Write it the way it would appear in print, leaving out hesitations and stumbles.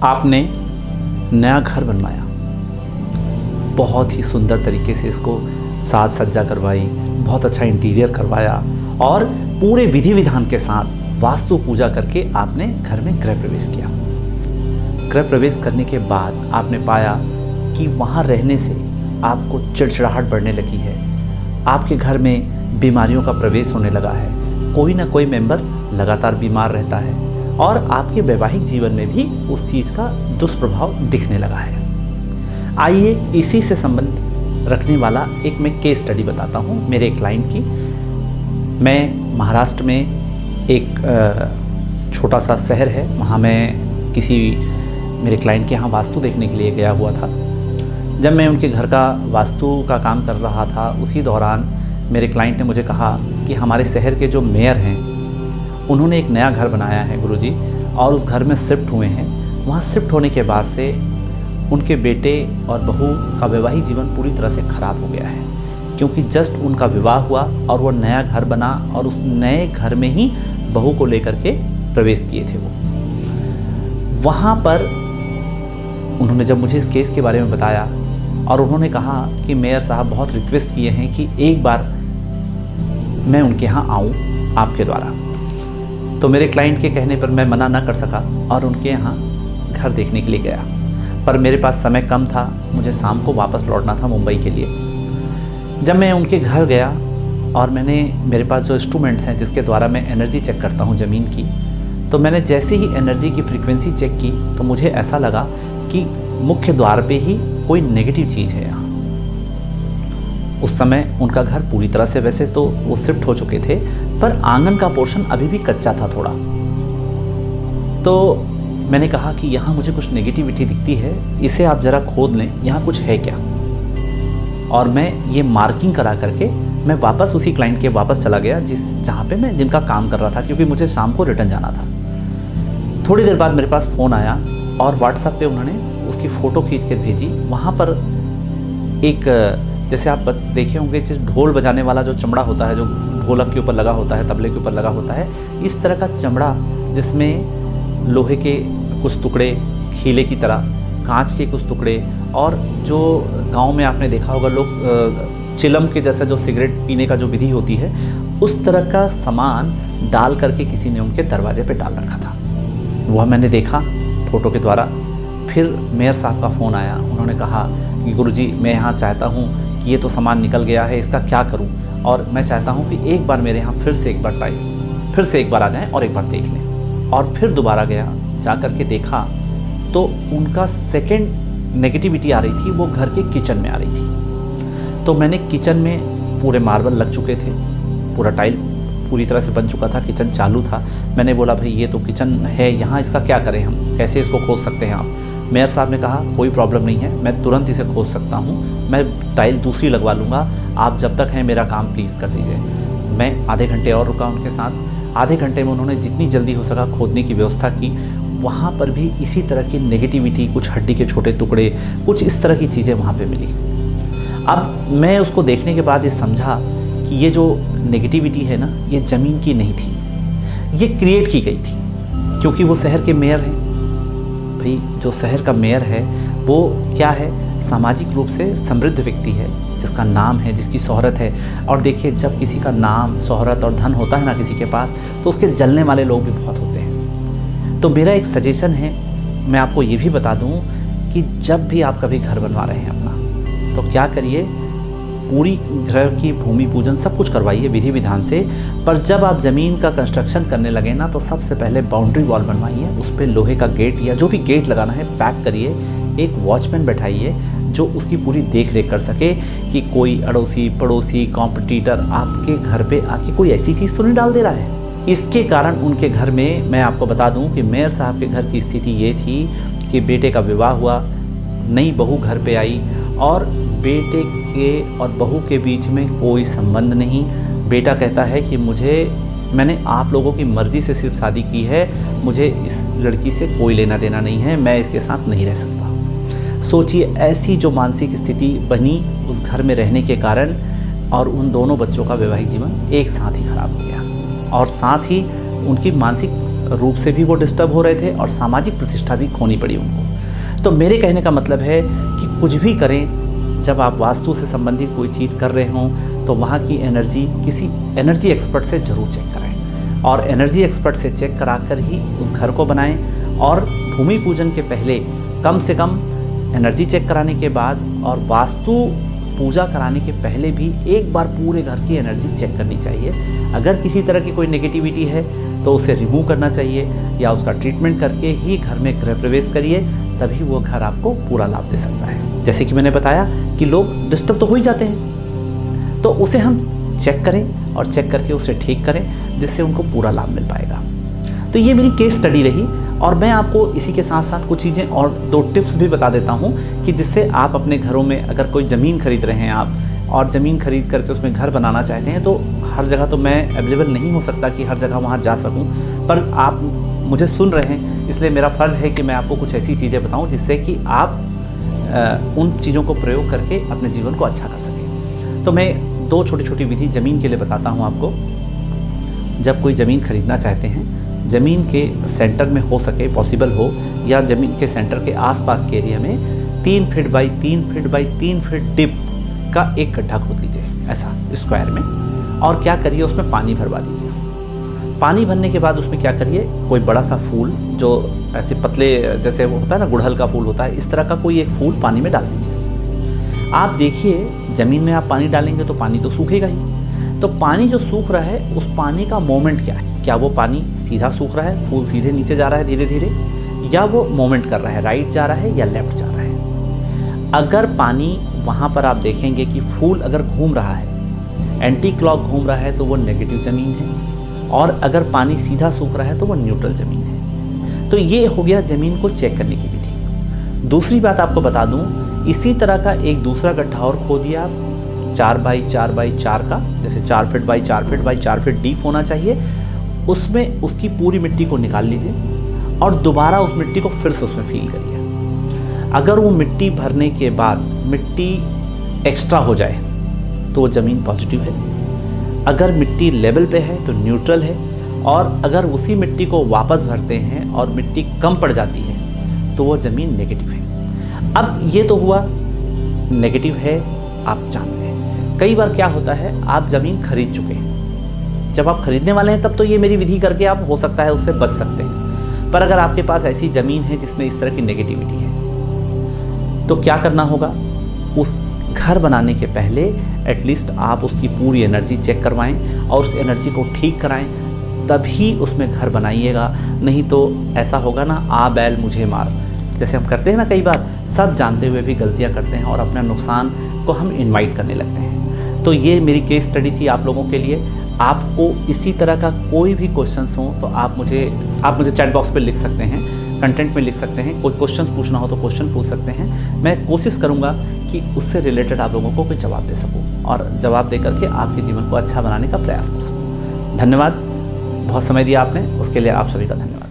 आपने नया घर बनवाया, बहुत ही सुंदर तरीके से इसको साज सज्जा करवाई, बहुत अच्छा इंटीरियर करवाया और पूरे विधि विधान के साथ वास्तु पूजा करके आपने घर में गृह प्रवेश किया। गृह प्रवेश करने के बाद आपने पाया कि वहाँ रहने से आपको चिड़चिड़ाहट बढ़ने लगी है, आपके घर में बीमारियों का प्रवेश होने लगा है, कोई ना कोई मेंबर लगातार बीमार रहता है और आपके वैवाहिक जीवन में भी उस चीज़ का दुष्प्रभाव दिखने लगा है। आइए इसी से संबंध रखने वाला एक मैं केस स्टडी बताता हूँ मेरे क्लाइंट की। मैं महाराष्ट्र में एक छोटा सा शहर है, वहाँ मैं किसी मेरे क्लाइंट के यहाँ वास्तु देखने के लिए गया हुआ था। जब मैं उनके घर का वास्तु का काम कर रहा था, उसी दौरान मेरे क्लाइंट ने मुझे कहा कि हमारे शहर के जो मेयर हैं उन्होंने एक नया घर बनाया है गुरुजी, और उस घर में शिफ्ट हुए हैं। वहाँ शिफ्ट होने के बाद से उनके बेटे और बहू का वैवाहिक जीवन पूरी तरह से ख़राब हो गया है, क्योंकि जस्ट उनका विवाह हुआ और वो नया घर बना और उस नए घर में ही बहू को लेकर के प्रवेश किए थे। वो वहाँ पर उन्होंने जब मुझे इस केस के बारे में बताया और उन्होंने कहा कि मेयर साहब बहुत रिक्वेस्ट किए हैं कि एक बार मैं उनके यहाँ आऊँ आपके द्वारा, तो मेरे क्लाइंट के कहने पर मैं मना ना कर सका और उनके यहाँ घर देखने के लिए गया। पर मेरे पास समय कम था, मुझे शाम को वापस लौटना था मुंबई के लिए। जब मैं उनके घर गया और मेरे पास जो इंस्ट्रूमेंट्स हैं जिसके द्वारा मैं एनर्जी चेक करता हूँ ज़मीन की, तो मैंने जैसे ही एनर्जी की फ्रीक्वेंसी चेक की तो मुझे ऐसा लगा कि मुख्य द्वार पे ही कोई नेगेटिव चीज़ है यहाँ। उस समय उनका घर पूरी तरह से वैसे तो वो शिफ्ट हो चुके थे, पर आंगन का पोर्शन अभी भी कच्चा था थोड़ा। तो मैंने कहा कि यहाँ मुझे कुछ नेगेटिविटी दिखती है, इसे आप ज़रा खोद लें, यहाँ कुछ है क्या। और मैं ये मार्किंग करा करके मैं वापस उसी क्लाइंट के वापस चला गया जहाँ पे मैं जिनका काम कर रहा था, क्योंकि मुझे शाम को रिटर्न जाना था। थोड़ी देर बाद मेरे पास फ़ोन आया और व्हाट्सएप पे उन्होंने उसकी फ़ोटो खींच कर भेजी। वहाँ पर एक, जैसे आप देखे होंगे, ढोल बजाने वाला जो चमड़ा होता है, जो ढोलक के ऊपर लगा होता है, तबले के ऊपर लगा होता है, इस तरह का चमड़ा जिसमें लोहे के कुछ टुकड़े, खीले की तरह कांच के कुछ टुकड़े, और जो गांव में आपने देखा होगा लोग चिलम के जैसा जो सिगरेट पीने का जो विधि होती है, उस तरह का सामान डाल करके किसी ने उनके दरवाजे पे डाल रखा था। वह मैंने देखा फ़ोटो के द्वारा। फिर मेयर साहब का फ़ोन आया, उन्होंने कहा कि गुरुजी मैं यहाँ चाहता हूँ कि ये तो सामान निकल गया है, इसका क्या करूँ, और मैं चाहता हूँ कि एक बार मेरे यहाँ फिर से एक बार आ जाएं और एक बार देख लें। और फिर दोबारा गया, जा कर के देखा तो उनका सेकंड नेगेटिविटी आ रही थी, वो घर के किचन में आ रही थी। तो मैंने किचन में पूरे मार्बल लग चुके थे, पूरा टाइल पूरी तरह से बन चुका था, किचन चालू था। मैंने बोला भाई ये तो किचन है यहाँ, इसका क्या करें हम, कैसे इसको खोद सकते हैं आप। मेयर साहब ने कहा कोई प्रॉब्लम नहीं है, मैं तुरंत इसे खोद सकता हूँ, मैं टाइल दूसरी लगवा लूँगा, आप जब तक हैं मेरा काम प्लीज़ कर दीजिए। मैं आधे घंटे और रुका उनके साथ। आधे घंटे में उन्होंने जितनी जल्दी हो सका खोदने की व्यवस्था की। वहाँ पर भी इसी तरह की नेगेटिविटी, कुछ हड्डी के छोटे टुकड़े, कुछ इस तरह की चीज़ें वहाँ पे मिली। अब मैं उसको देखने के बाद ये समझा कि ये जो नेगेटिविटी है ना, ये ज़मीन की नहीं थी, ये क्रिएट की गई थी, क्योंकि वो शहर के मेयर हैं। भाई जो शहर का मेयर है वो क्या है, सामाजिक रूप से समृद्ध व्यक्ति है, जिसका नाम है, जिसकी शोहरत है। और देखिए जब किसी का नाम, शोहरत और धन होता है ना किसी के पास, तो उसके जलने वाले लोग भी बहुत होते हैं। तो मेरा एक सजेशन है, मैं आपको ये भी बता दूं कि जब भी आप कभी घर बनवा रहे हैं अपना, तो क्या करिए, पूरी घर की भूमि पूजन सब कुछ करवाइए विधि विधान से। पर जब आप ज़मीन का कंस्ट्रक्शन करने लगे ना, तो सबसे पहले बाउंड्री वॉल बनवाइए, उस पर लोहे का गेट या जो भी गेट लगाना है पैक करिए। एक वॉचमैन बैठाइए जो उसकी पूरी देख रेख कर सके कि कोई अड़ोसी पड़ोसी कॉम्पिटिटर आपके घर पे आके कोई ऐसी चीज़ तो नहीं डाल दे रहा है। इसके कारण उनके घर में, मैं आपको बता दूं कि मेयर साहब के घर की स्थिति ये थी कि बेटे का विवाह हुआ, नई बहू घर पे आई और बेटे के और बहू के बीच में कोई संबंध नहीं। बेटा कहता है कि मैंने आप लोगों की मर्ज़ी से सिर्फ शादी की है, मुझे इस लड़की से कोई लेना देना नहीं है, मैं इसके साथ नहीं रह सकता। सोचिए ऐसी जो मानसिक स्थिति बनी उस घर में रहने के कारण, और उन दोनों बच्चों का वैवाहिक जीवन एक साथ ही खराब हो गया, और साथ ही उनकी मानसिक रूप से भी वो डिस्टर्ब हो रहे थे और सामाजिक प्रतिष्ठा भी खोनी पड़ी उनको। तो मेरे कहने का मतलब है कि कुछ भी करें, जब आप वास्तु से संबंधित कोई चीज़ कर रहे हों तो वहाँ की एनर्जी किसी एनर्जी एक्सपर्ट से ज़रूर चेक करें, और एनर्जी एक्सपर्ट से चेक करा कर ही उस घर को बनाएं। और भूमि पूजन के पहले कम से कम एनर्जी चेक कराने के बाद और वास्तु पूजा कराने के पहले भी एक बार पूरे घर की एनर्जी चेक करनी चाहिए। अगर किसी तरह की कोई नेगेटिविटी है तो उसे रिमूव करना चाहिए या उसका ट्रीटमेंट करके ही घर में गृह प्रवेश करिए, तभी वो घर आपको पूरा लाभ दे सकता है। जैसे कि मैंने बताया कि लोग डिस्टर्ब तो हो ही जाते हैं, तो उसे हम चेक करें और चेक करके उसे ठीक करें जिससे उनको पूरा लाभ मिल पाएगा। तो ये मेरी केस स्टडी रही, और मैं आपको इसी के साथ साथ कुछ चीज़ें और 2 टिप्स भी बता देता हूँ कि जिससे आप अपने घरों में, अगर कोई ज़मीन खरीद रहे हैं आप और ज़मीन खरीद करके उसमें घर बनाना चाहते हैं, तो हर जगह तो मैं अवेलेबल नहीं हो सकता कि हर जगह वहाँ जा सकूँ, पर आप मुझे सुन रहे हैं इसलिए मेरा फ़र्ज़ है कि मैं आपको कुछ ऐसी चीज़ें बताऊँ जिससे कि आप उन चीज़ों को प्रयोग करके अपने जीवन को अच्छा कर सकें। तो मैं 2 छोटी छोटी विधि ज़मीन के लिए बताता हूँ आपको। जब कोई ज़मीन खरीदना चाहते हैं, ज़मीन के सेंटर में हो सके पॉसिबल हो, या ज़मीन के सेंटर के आसपास के एरिया में 3 feet by 3 feet by 3 feet deep का एक गड्ढा खोद लीजिए, ऐसा स्क्वायर में, और क्या करिए उसमें पानी भरवा दीजिए। पानी भरने के बाद उसमें क्या करिए, कोई बड़ा सा फूल जो ऐसे पतले जैसे वो होता है ना, गुड़हल का फूल होता है, इस तरह का कोई एक फूल पानी में डाल दीजिए। आप देखिए ज़मीन में आप पानी डालेंगे तो पानी तो सूखेगा ही, तो पानी जो सूख रहा है उस पानी का मोमेंट क्या है, क्या वो पानी सीधा सूख रहा है, फूल सीधे नीचे जा रहा है धीरे धीरे, या वो मोमेंट कर रहा है, राइट जा रहा है या लेफ्ट जा रहा है। अगर पानी वहाँ पर आप देखेंगे कि फूल अगर घूम रहा है, एंटी क्लॉक घूम रहा है, तो वो नेगेटिव ज़मीन है, और अगर पानी सीधा सूख रहा है तो वो न्यूट्रल ज़मीन है। तो ये हो गया ज़मीन को चेक करने की विधि। दूसरी बात आपको बता दूँ, इसी तरह का एक दूसरा गड्ढा और खोदिए आप 4 बाई 4 बाई 4 का, जैसे 4 feet by 4 feet by 4 feet deep होना चाहिए। उसमें उसकी पूरी मिट्टी को निकाल लीजिए और दोबारा उस मिट्टी को फिर से उसमें फील करिए। अगर वो मिट्टी भरने के बाद मिट्टी एक्स्ट्रा हो जाए तो वो ज़मीन पॉजिटिव है, अगर मिट्टी लेवल पे है तो न्यूट्रल है, और अगर उसी मिट्टी को वापस भरते हैं और मिट्टी कम पड़ जाती है तो वो ज़मीन नेगेटिव है। अब ये तो हुआ नेगेटिव है, आप जान लें। कई बार क्या होता है, आप ज़मीन खरीद चुके हैं, जब आप खरीदने वाले हैं तब तो ये मेरी विधि करके आप हो सकता है उससे बच सकते हैं, पर अगर आपके पास ऐसी ज़मीन है जिसमें इस तरह की नेगेटिविटी है तो क्या करना होगा, उस घर बनाने के पहले एटलीस्ट आप उसकी पूरी एनर्जी चेक करवाएं और उस एनर्जी को ठीक कराएं, तभी उसमें घर बनाइएगा। नहीं तो ऐसा होगा ना, आ बैल मुझे मार, जैसे हम करते हैं ना, कई बार सब जानते हुए भी गलतियां करते हैं और अपना नुकसान को हम इनवाइट करने लगते हैं। तो ये मेरी केस स्टडी थी आप लोगों के लिए। आपको इसी तरह का कोई भी क्वेश्चंस हो तो आप मुझे चैट बॉक्स पे लिख सकते हैं, कंटेंट में लिख सकते हैं। कोई क्वेश्चंस पूछना हो तो क्वेश्चन पूछ सकते हैं, मैं कोशिश करूंगा कि उससे रिलेटेड आप लोगों को कोई जवाब दे सकूं और जवाब दे करके आपके जीवन को अच्छा बनाने का प्रयास कर सकूं। धन्यवाद, बहुत समय दिया आपने, उसके लिए आप सभी का धन्यवाद।